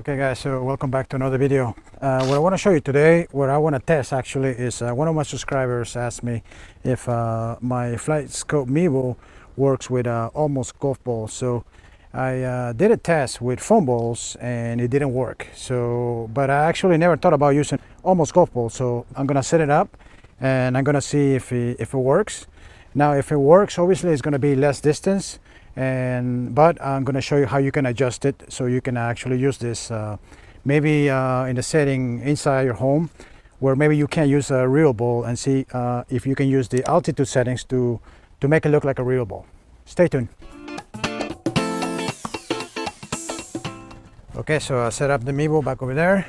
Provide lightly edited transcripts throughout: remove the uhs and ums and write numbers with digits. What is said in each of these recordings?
Okay guys, so welcome back to another video. What I want to show you today, what I want to test actually is one of my subscribers asked me if my Flightscope Mevo works with almost golf balls. So I did a test with foam balls and it didn't work. But I actually never thought about using almost golf balls. So I'm gonna set it up and I'm gonna see if it works. Now if it works, obviously it's gonna be less distance. But I'm going to show you how you can adjust it so you can actually use this maybe in the setting inside your home where maybe you can't use a real ball, and see if you can use the altitude settings to make it look like a real ball. Stay tuned. Okay, so I set up the Mevo back over there,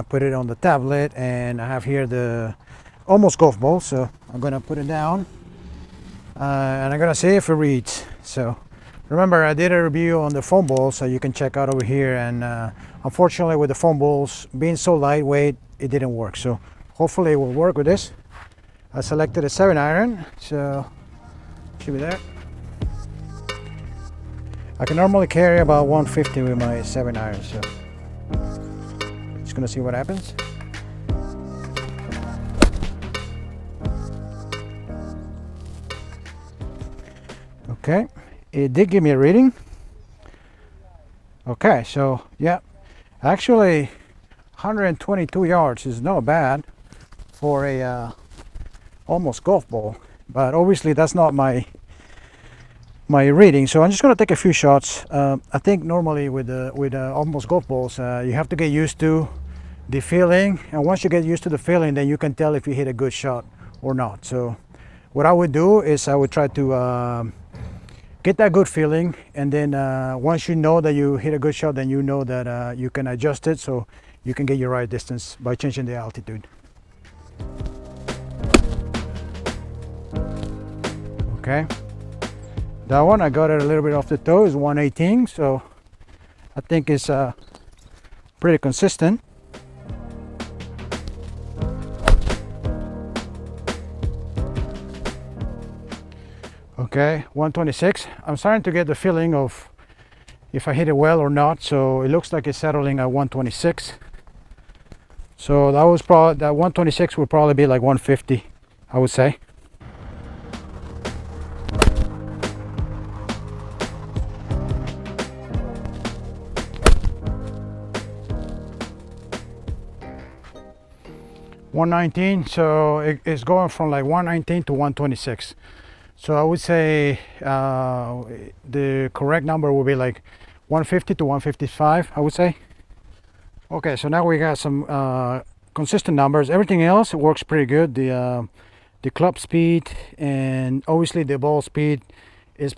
put it on the tablet, and I have here the almost golf ball, so I'm going to put it down and I'm going to see if it reads. So remember, I did a review on the foam balls, so you can check out over here, and unfortunately with the foam balls being so lightweight, it didn't work. So hopefully it will work with this. I selected a 7-iron, so should be there. I can normally carry about 150 with my 7-iron, so just gonna see what happens. Okay, it did give me a reading. Okay, so yeah, actually 122 yards is not bad for a almost golf ball, but obviously that's not my reading. So I'm just going to take a few shots. I think normally with almost golf balls, you have to get used to the feeling, and once you get used to the feeling, then you can tell if you hit a good shot or not. So what I would do is I would try to get that good feeling, and then once you know that you hit a good shot, then you know that you can adjust it so you can get your right distance by changing the altitude. Okay, that one I got it a little bit off the toe, is 118, so I think it's pretty consistent. Okay, 126. I'm starting to get the feeling of if I hit it well or not, so it looks like it's settling at 126. So that 126 would probably be like 150, I would say. $119, so it's going from like 119 to 126. So I would say the correct number will be like 150 to 155, I would say. Okay, so now we got some consistent numbers. Everything else works pretty good. The club speed and obviously the ball speed is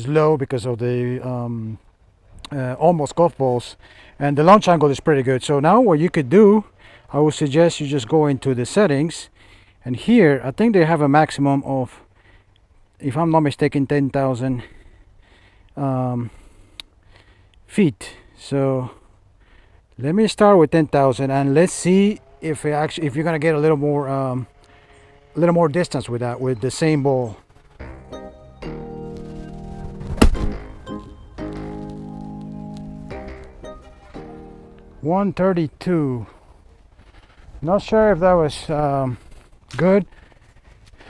low because of the almost golf balls, and the launch angle is pretty good. So now what you could do, I would suggest you just go into the settings, and here I think they have a maximum of, if I'm not mistaken, 10,000 feet. So let me start with 10,000 and let's see if you're gonna get a little more distance with that, with the same ball. $132. Not sure if that was good.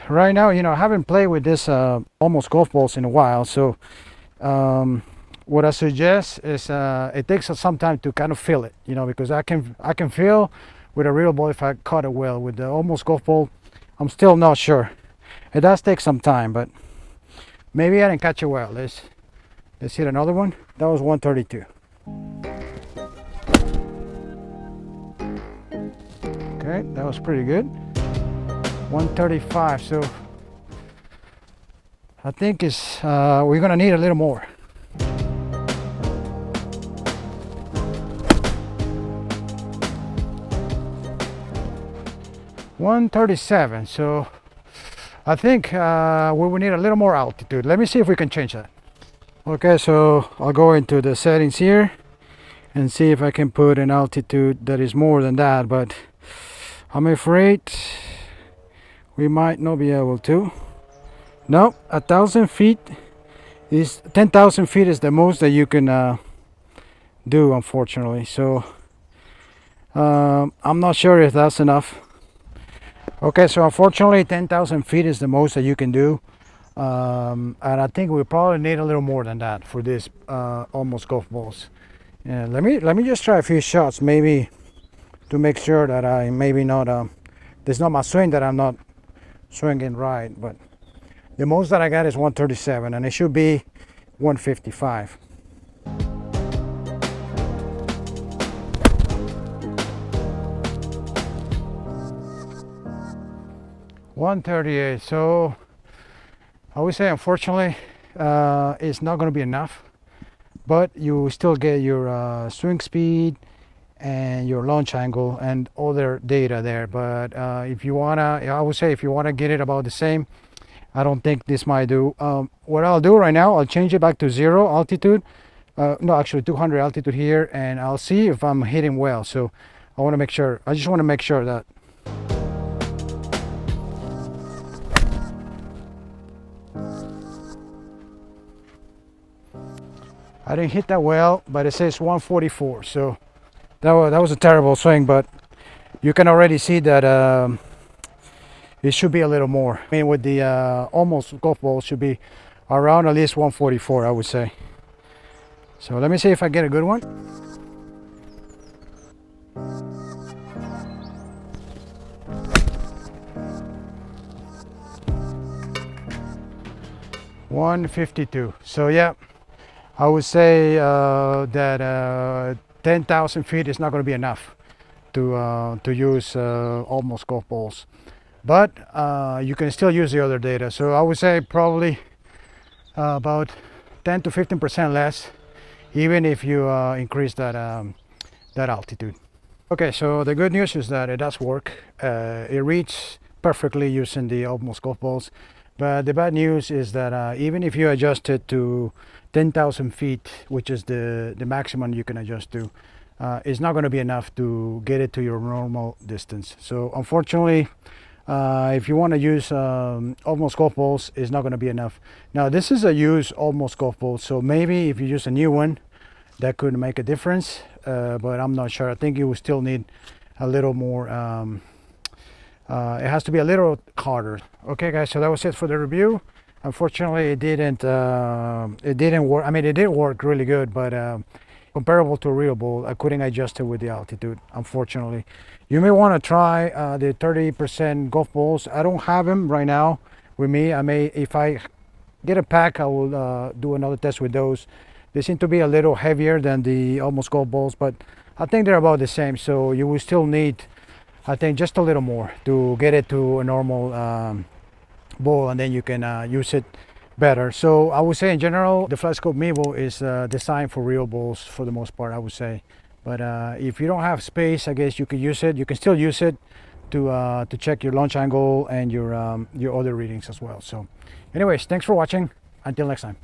Right now, I haven't played with this almost golf balls in a while, so what I suggest is it takes some time to kind of feel it, because I can feel with a real ball if I caught it well. With the almost golf ball, I'm still not sure. It does take some time, but maybe I didn't catch it well. Let's hit another one. That was 132. Okay, that was pretty good. 135, so I think we're gonna need a little more. $137, so I think we will need a little more altitude. Let me see if we can change that. Okay, so I'll go into the settings here and see if I can put an altitude that is more than that, but I'm afraid we might not be able to. No, 1,000 feet is 10,000 feet is the most that you can do, unfortunately. So I'm not sure if that's enough. Okay, so unfortunately 10,000 feet is the most that you can do. And I think we probably need a little more than that for this almost golf balls. Yeah, let me just try a few shots, maybe to make sure that I maybe not there's not my swing that I'm not swinging right. But the most that I got is 137, and it should be 155. $138. So I would say, unfortunately, it's not going to be enough. But you still get your swing speed and your launch angle and other data there. But if you wanna, I would say if you wanna get it about the same, I don't think this might do. What I'll do right now, I'll change it back to 0 altitude. No, actually 200 altitude here, and I'll see if I'm hitting well. So I want to make sure. I just want to make sure that. I didn't hit that well, but it says 144. So that was a terrible swing, but you can already see that it should be a little more. I mean, with the almost golf ball, should be around at least 144, I would say. So let me see if I get a good one. $152. So yeah, I would say that 10,000 feet is not going to be enough to use almost golf balls, but you can still use the other data. So I would say probably about 10 to 15% less, even if you increase that that altitude. Okay, so the good news is that it does work. It reads perfectly using the almost golf balls. But the bad news is that even if you adjust it to 10,000 feet, which is the maximum you can adjust to, it's not going to be enough to get it to your normal distance. So unfortunately, if you want to use almost golf balls, it's not going to be enough. Now this is a used almost golf ball, so maybe if you use a new one, that could make a difference, but I'm not sure. I think you will still need a little more. It has to be a little harder. Okay, guys. So that was it for the review. Unfortunately, it didn't work. I mean, it did work really good, but comparable to a real ball, I couldn't adjust it with the altitude. Unfortunately, you may want to try the 30% golf balls. I don't have them right now with me. I may, if I get a pack, I will do another test with those. They seem to be a little heavier than the almost golf balls, but I think they're about the same. So you will still need, I think, just a little more to get it to a normal ball, and then you can use it better. So I would say in general, the Flightscope Mevo is designed for real balls for the most part, I would say. But if you don't have space, I guess you could use it. You can still use it to check your launch angle and your other readings as well. So anyways, thanks for watching. Until next time.